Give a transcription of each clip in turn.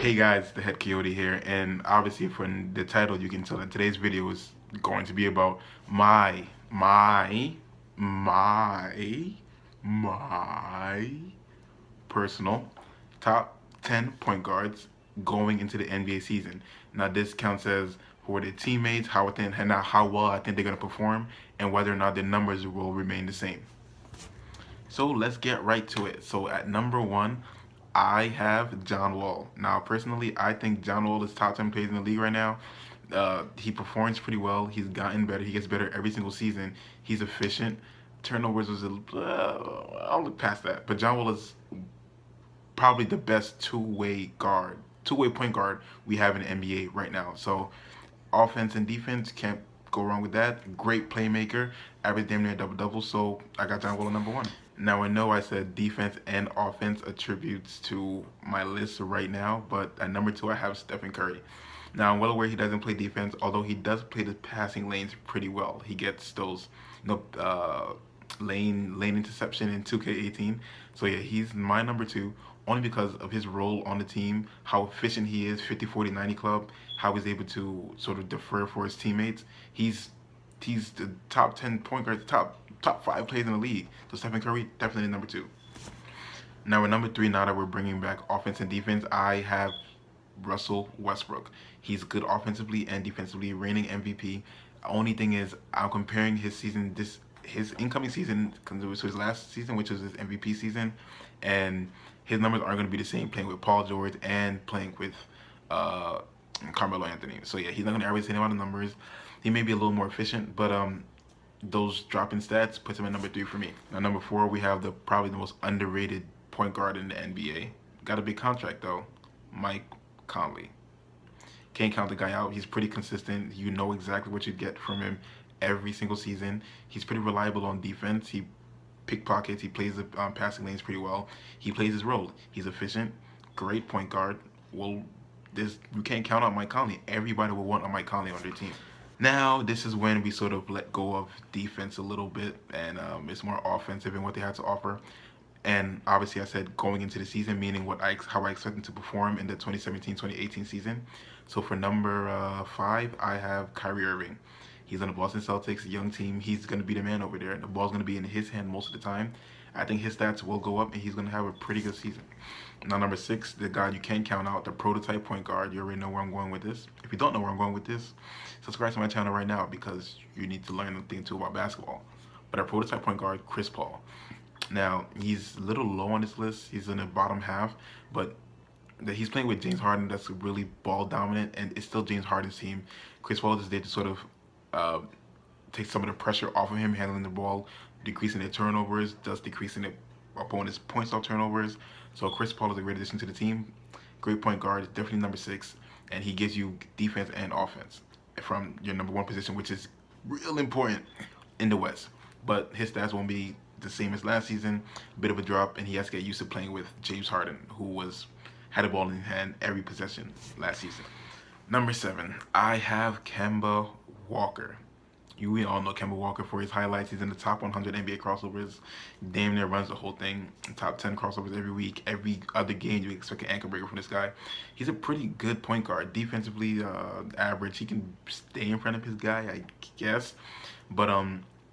Hey guys, the Head Coyote here, and obviously from the title you can tell that today's video is going to be about my, my personal top 10 point guards going into the NBA season. Now this counts as who are their teammates, how well I think they're going to perform, and whether or not their numbers will remain the same. So let's get right to it. So at number one, I have John Wall. Now, personally, I think John Wall is top 10 players in the league right now. He performs pretty well. He's gotten better. He gets better every single season. He's efficient. Turnovers was I'll look past that. But John Wall is probably the best two-way point guard we have in the NBA right now. So offense and defense can't go wrong with that. Great playmaker, average damn near double double. So I got John Wall at number one. Now I know I said defense and offense attributes to my list right now, but at number two I have Stephen Curry. Now I'm well aware he doesn't play defense, although he does play the passing lanes pretty well. He gets those, lane interception in 2K18. So yeah, he's my number two only because of his role on the team, how efficient he is, 50-40-90 club, how he's able to sort of defer for his teammates. He's the top 10 point guard, top five players in the league. So Stephen Curry definitely number two. Now at number three, now that we're bringing back offense and defense, I have Russell Westbrook. He's good offensively and defensively, reigning MVP. Only thing is, I'm comparing his incoming season to his last season, which was his MVP season, and his numbers aren't going to be the same playing with Paul George and playing with Carmelo Anthony. So yeah, he's not going to average the same amount of numbers. He may be a little more efficient, but those dropping stats puts him at number three for me. Now number four, we have probably the most underrated point guard in the NBA. Got a big contract though, Mike Conley. Can't count the guy out. He's pretty consistent. You know exactly what you get from him every single season. He's pretty reliable on defense. He pickpockets. He plays the passing lanes pretty well. He plays his role. He's efficient. Great point guard. Well, you can't count out Mike Conley. Everybody will want a Mike Conley on their team. Now, this is when we sort of let go of defense a little bit, and it's more offensive in what they had to offer. And obviously, I said going into the season, meaning how I expect them to perform in the 2017-2018 season. So for number five, I have Kyrie Irving. He's on the Boston Celtics, young team. He's going to be the man over there. The ball's going to be in his hand most of the time. I think his stats will go up, and he's going to have a pretty good season. Now, number six, the guy you can't count out, the prototype point guard. You already know where I'm going with this. If you don't know where I'm going with this, subscribe to my channel right now because you need to learn a thing too about basketball. But our prototype point guard, Chris Paul. Now, he's a little low on this list. He's in the bottom half, but he's playing with James Harden that's really ball dominant, and it's still James Harden's team. Chris Paul is there to sort of take some of the pressure off of him handling the ball, decreasing the turnovers, thus decreasing the opponent's points off turnovers. So Chris Paul is a great addition to the team. Great point guard, definitely number six, and he gives you defense and offense from your number one position, which is real important in the West. But his stats won't be the same as last season. A bit of a drop, and he has to get used to playing with James Harden, who had a ball in hand every possession last season. Number seven, I have Kemba Walker. We all know Kemba Walker for his highlights. He's in the top 100 NBA crossovers. Damn near runs the whole thing. Top 10 crossovers every week. Every other game you expect an anchor breaker from this guy. He's a pretty good point guard. Defensively average. He can stay in front of his guy, I guess. But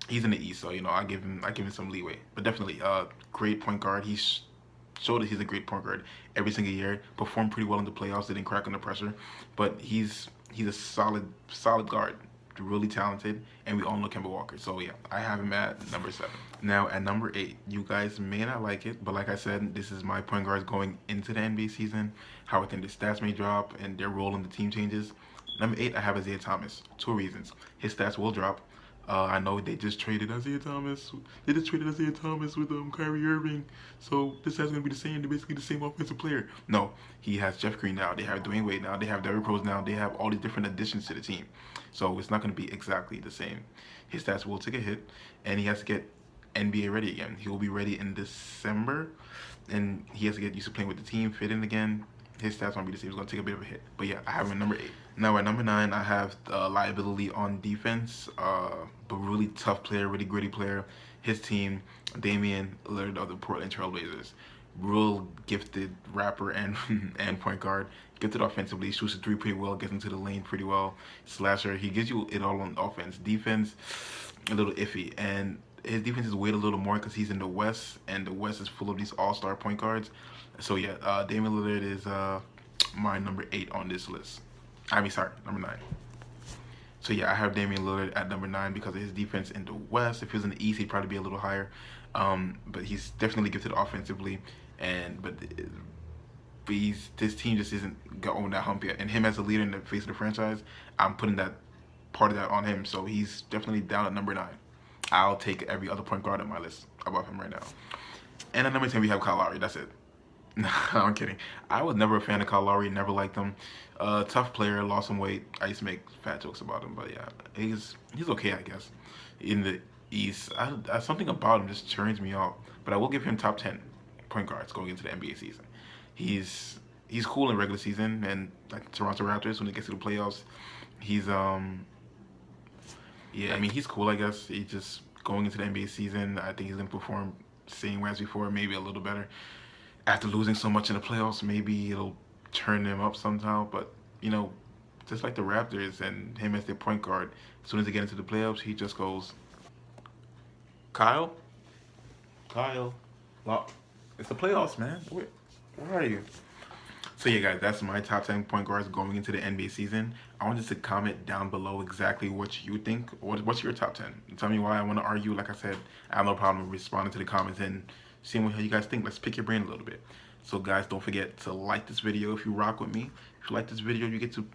he's in the East, so I give him some leeway. But definitely great point guard. He's showed that he's a great point guard every single year. Performed pretty well in the playoffs. Didn't crack under pressure. But he's a solid guard. Really talented, and we all know Kemba Walker. So yeah, I have him at number seven. Now at number eight, you guys may not like it, but like I said, this is my point guards going into the NBA season, how I think the stats may drop and their role in the team changes. Number eight, I have Isaiah Thomas. Two reasons. His stats will drop. I know they just traded Isaiah Thomas. They just traded Isaiah Thomas with Kyrie Irving. So this is going to be the same. They're basically the same offensive player. No, he has Jeff Green now. They have Dwayne Wade now. They have Derrick Rose now. They have all these different additions to the team. So it's not going to be exactly the same. His stats will take a hit, and he has to get NBA ready again. He will be ready in December, and he has to get used to playing with the team, fit in again. His stats won't be the same. He's going to take a bit of a hit. But yeah, I have him at number eight. Now at number nine, I have liability on defense, but really tough player, really gritty player. His team, Damian Lillard of the Portland Trail Blazers. real gifted rapper and and point guard. Gifted offensively, shoots the three pretty well, gets into the lane pretty well. Slasher, he gives you it all on offense. Defense, a little iffy, and his defense is weighed a little more because he's in the West, and the West is full of these all-star point guards. So yeah, Damian Lillard is my number 8 on this list. I mean, sorry, number 9. So yeah, I have Damian Lillard at number 9 because of his defense in the West. If he was in the East, he'd probably be a little higher. But he's definitely gifted offensively, but this team just isn't got over that hump yet. And him as a leader in the face of the franchise, I'm putting that part of that on him. So he's definitely down at number 9. I'll take every other point guard on my list above him right now. And at number 10 we have Kyle Lowry. That's it. No, I'm kidding. I was never a fan of Kyle Lowry. Never liked him. Tough player. Lost some weight. I used to make fat jokes about him, but yeah, he's okay, I guess. In the East, something about him just turns me off. But I will give him top 10 point guards going into the NBA season. He's cool in regular season, and like Toronto Raptors when it gets to the playoffs, he's yeah, I mean he's cool, I guess. He just going into the NBA season, I think he's gonna perform same way as before, maybe a little better. After losing so much in the playoffs, maybe it'll turn them up somehow. But just like the Raptors and him as their point guard, as soon as they get into the playoffs, he just goes, Kyle, well, it's the playoffs, man. Where are you? So yeah, guys, that's my top 10 point guards going into the NBA season. I want you to comment down below exactly what you think. What's your top 10? Tell me why. I want to argue. Like I said, I have no problem responding to the comments and seeing what you guys think. Let's pick your brain a little bit. So guys, don't forget to like this video if you rock with me. If you like this video, you get to,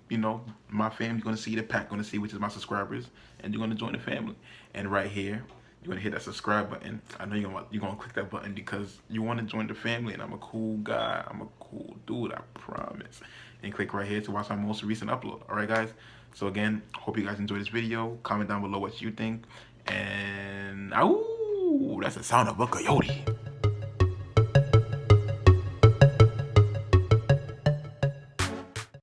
my fam. You're going to see the pack, going to see which is my subscribers, and you're going to join the family. And right here, you're going to hit that subscribe button. I know you're going to click that button because you want to join the family, and I'm a cool guy. I'm a cool dude, I promise. And click right here to watch my most recent upload. All right, guys? So again, hope you guys enjoyed this video. Comment down below what you think. And, ooh, that's the sound of a coyote.